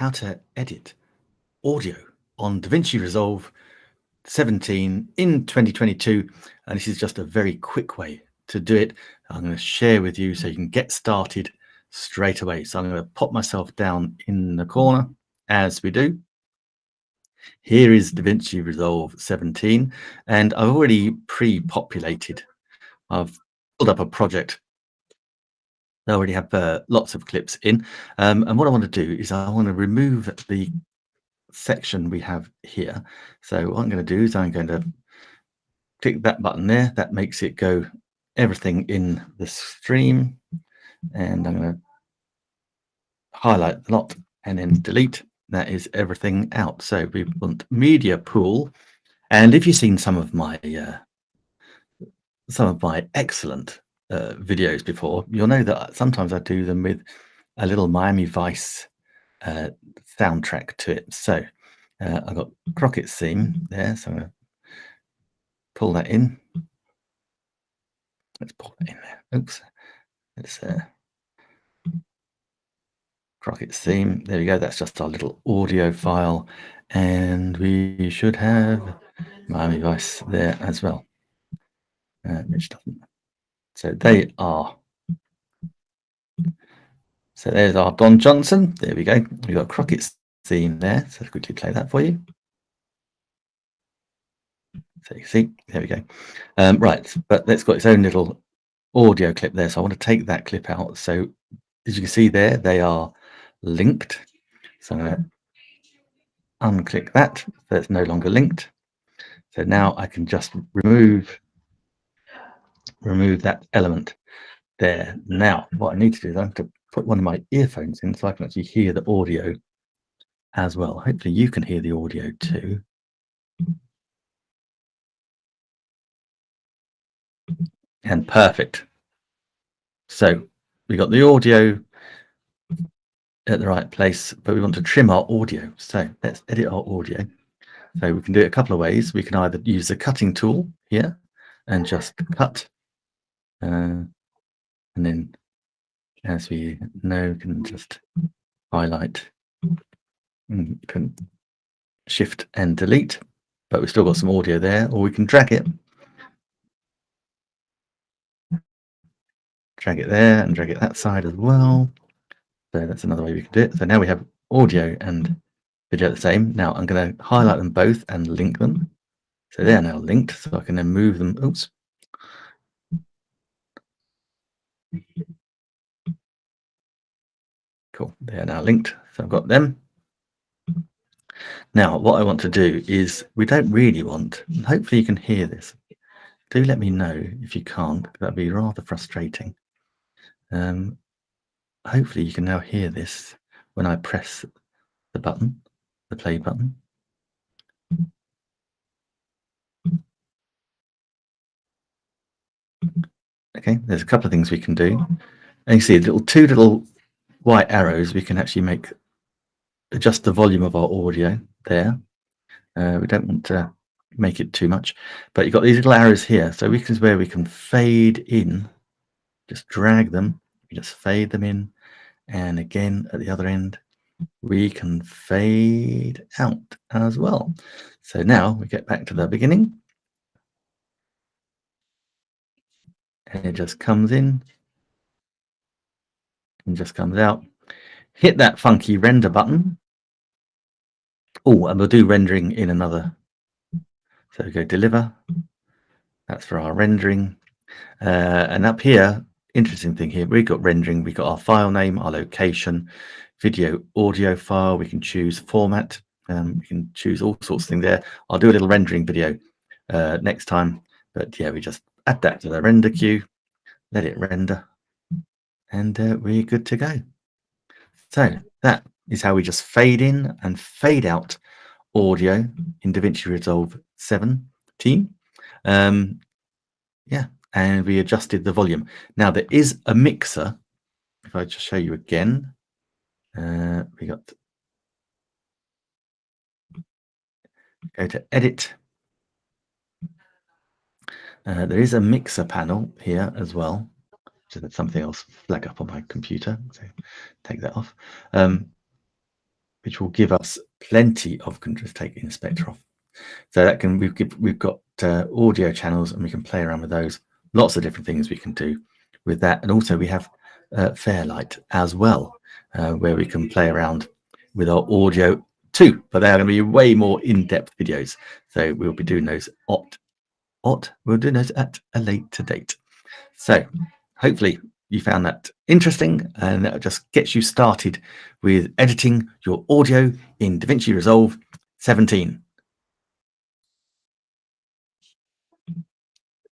how to edit audio on DaVinci Resolve 17 in 2022, and this is just a very quick way to do it. I'm going to share with you so you can get started straight away. So I'm going to pop myself down in the corner as we do. Here is DaVinci Resolve 17, and I've already pre-populated. I've pulled up a project. I already have lots of clips in, and what I want to do is I want to remove the section we have here. So what I'm going to do is I'm going to click that button there. That makes it go everything in the stream, and I'm going to highlight the lot and then delete. That is everything out. So we want media pool, and if you've seen some of my excellent videos before, you'll know that sometimes I do them with a little Miami Vice soundtrack to it. So I've got Crockett's theme there, so I'm going to pull that in. Let's pull that in there. Oops. It's Crockett's theme. There we go. That's just our little audio file, and we should have Miami Vice there as well, which doesn't. So they are. So there's our Don Johnson. There we go. We've got Crockett's theme there. So I'll quickly play that for you. So you see, there we go. Right, but that's got its own little audio clip there. So I want to take that clip out. So as you can see there, they are linked. So I'm going to unclick that. So it's no longer linked. So now I can just remove that element there. Now what I need to do is I have to put one of my earphones in so I can actually hear the audio as well. Hopefully you can hear the audio too. And perfect. So we got the audio at the right place, but we want to trim our audio. So let's edit our audio. So we can do it a couple of ways. We can either use the cutting tool here and just cut, and then, as we know, can just highlight, and can shift and delete, but we've still got some audio there. Or we can drag it there and drag it that side as well. So that's another way we can do it. So now we have audio and video the same. Now I'm going to highlight them both and link them. So they are now linked, so I can then move them. Oops. Cool. They are now linked. So I've got them. Now what I want to do is, we don't really want, and hopefully you can hear this. Do let me know if you can't. That'd be rather frustrating. Hopefully you can now hear this when I press the button, the play button. Okay, there's a couple of things we can do. And you see two little white arrows. We can actually adjust the volume of our audio there. We don't want to make it too much, but you've got these little arrows here. So this is where we can fade in, just drag them, we just fade them in. And again, at the other end, we can fade out as well. So now we get back to the beginning. And it just comes in and just comes out. Hit that funky render button. Oh, and we'll do rendering in another. So we go deliver. That's for our rendering. And up here, interesting thing here, we've got rendering, we've got our file name, our location, video, audio file. We can choose format. We can choose all sorts of things there. I'll do a little rendering video next time. But yeah, we just add that to the render queue, let it render, and we're good to go. So that is how we just fade in and fade out audio in DaVinci Resolve 17. Yeah, and we adjusted the volume. Now there is a mixer. If I just show you again, we got, go to edit. There is a mixer panel here as well. So that's something else flag up on my computer. So take that off. which will give us plenty of, can just take inspector off. So that can, we've got audio channels, and we can play around with those. Lots of different things we can do with that. And also we have Fairlight as well, where we can play around with our audio too, but they are going to be way more in-depth videos. So we'll be doing those we'll do those at a later date. So hopefully you found that interesting, and that just gets you started with editing your audio in DaVinci Resolve 17.